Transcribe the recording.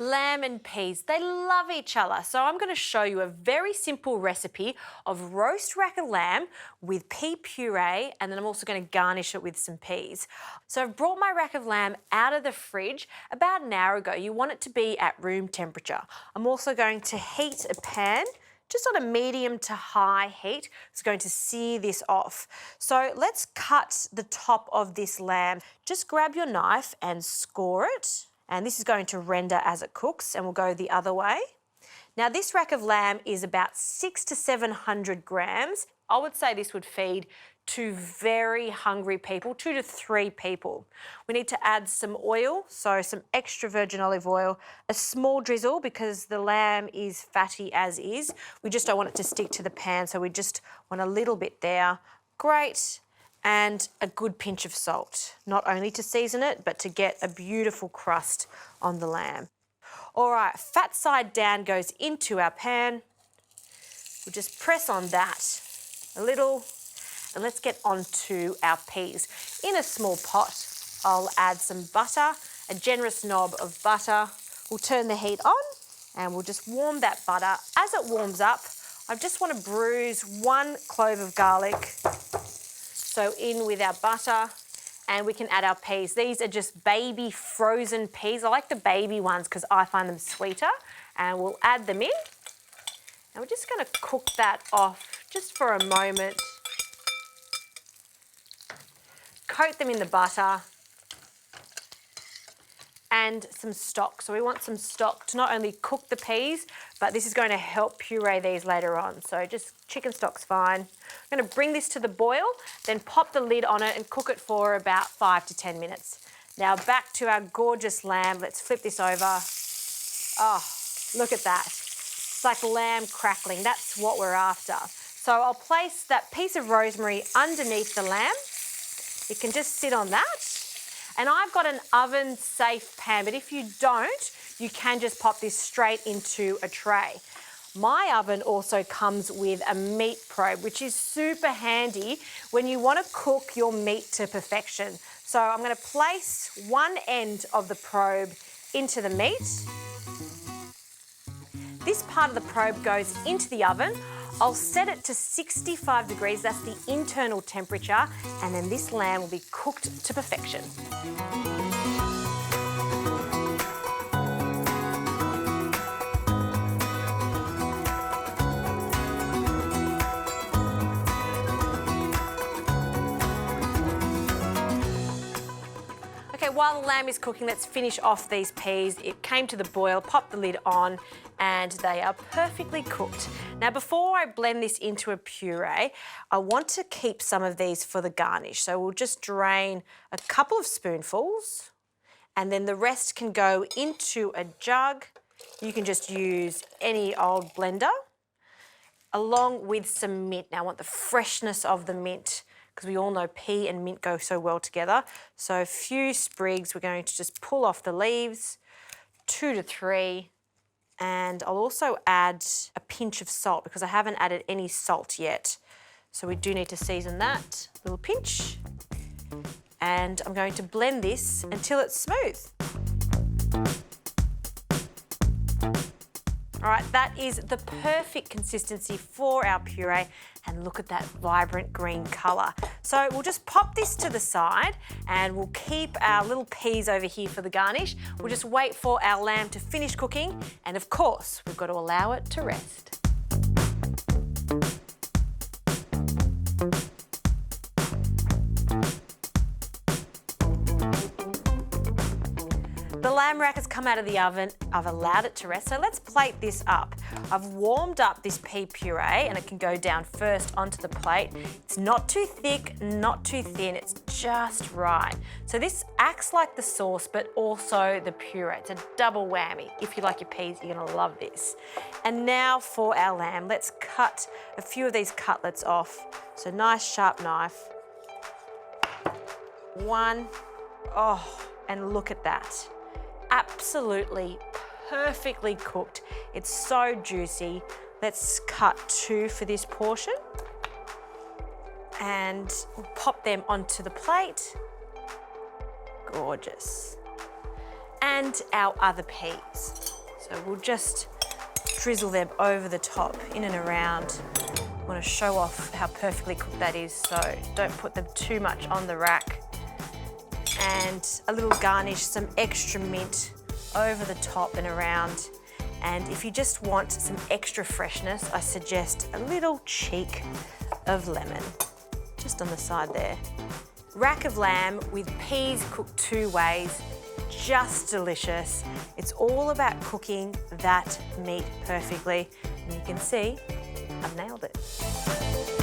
Lamb and peas, they love each other. So I'm going to show you a very simple recipe of roast rack of lamb with pea puree, and then I'm also going to garnish it with some peas. So I've brought my rack of lamb out of the fridge about an hour ago. You want it to be at room temperature. I'm also going to heat a pan just on a medium to high heat. It's going to sear this off. So let's cut the top of this lamb. Just grab your knife and score it. And this is going to render as it cooks, and we'll go the other way. Now this rack of lamb is about 600 to 700 grams. I would say this would feed two very hungry people, 2 to 3 people. We need to add some oil, so some extra virgin olive oil, a small drizzle because the lamb is fatty as is. We just don't want it to stick to the pan, so we just want a little bit there. Great. And a good pinch of salt, not only to season it, but to get a beautiful crust on the lamb. All right, fat side down goes into our pan. We'll just press on that a little, and let's get onto our peas. In a small pot, I'll add some butter, a generous knob of butter. We'll turn the heat on, and we'll just warm that butter. As it warms up, I just want to bruise 1 clove of garlic. So in with our butter, and we can add our peas. These are just baby frozen peas. I like the baby ones because I find them sweeter. And we'll add them in. And we're just going to cook that off just for a moment. Coat them in the butter. And some stock. So we want some stock to not only cook the peas, but this is going to help puree these later on. So just chicken stock's fine. I'm going to bring this to the boil, then pop the lid on it and cook it for about 5 to 10 minutes. Now back to our gorgeous lamb. Let's flip this over. Oh, look at that. It's like lamb crackling. That's what we're after. So I'll place that piece of rosemary underneath the lamb. It can just sit on that. And I've got an oven-safe pan, but if you don't, you can just pop this straight into a tray. My oven also comes with a meat probe, which is super handy when you want to cook your meat to perfection. So I'm going to place one end of the probe into the meat. This part of the probe goes into the oven. I'll set it to 65 degrees, that's the internal temperature, and then this lamb will be cooked to perfection. Okay, while the lamb is cooking, let's finish off these peas. It came to the boil, pop the lid on, and they are perfectly cooked. Now, before I blend this into a puree, I want to keep some of these for the garnish. So we'll just drain a couple of spoonfuls, and then the rest can go into a jug. You can just use any old blender, along with some mint. Now, I want the freshness of the mint, because we all know pea and mint go so well together. So a few sprigs, we're going to just pull off the leaves, 2 to 3, and I'll also add a pinch of salt because I haven't added any salt yet. So we do need to season that, little pinch. And I'm going to blend this until it's smooth. All right, that is the perfect consistency for our puree, and look at that vibrant green colour. So we'll just pop this to the side, and we'll keep our little peas over here for the garnish. We'll just wait for our lamb to finish cooking, and of course, we've got to allow it to rest. The lamb rack has come out of the oven. I've allowed it to rest, so let's plate this up. I've warmed up this pea puree, and it can go down first onto the plate. It's not too thick, not too thin, it's just right. So this acts like the sauce, but also the puree. It's a double whammy. If you like your peas, you're gonna love this. And now for our lamb. Let's cut a few of these cutlets off. So nice sharp knife. One, oh, and look at that. Absolutely perfectly cooked. It's so juicy. Let's cut 2 for this portion. And we'll pop them onto the plate. Gorgeous. and our other peas. So we'll just drizzle them over the top, in and around. I want to show off how perfectly cooked that is, so don't put them too much on the rack. And a little garnish, some extra mint over the top and around. And if you just want some extra freshness, I suggest a little cheek of lemon, just on the side there. Rack of lamb with peas cooked 2 ways, just delicious. It's all about cooking that meat perfectly. And you can see I've nailed it.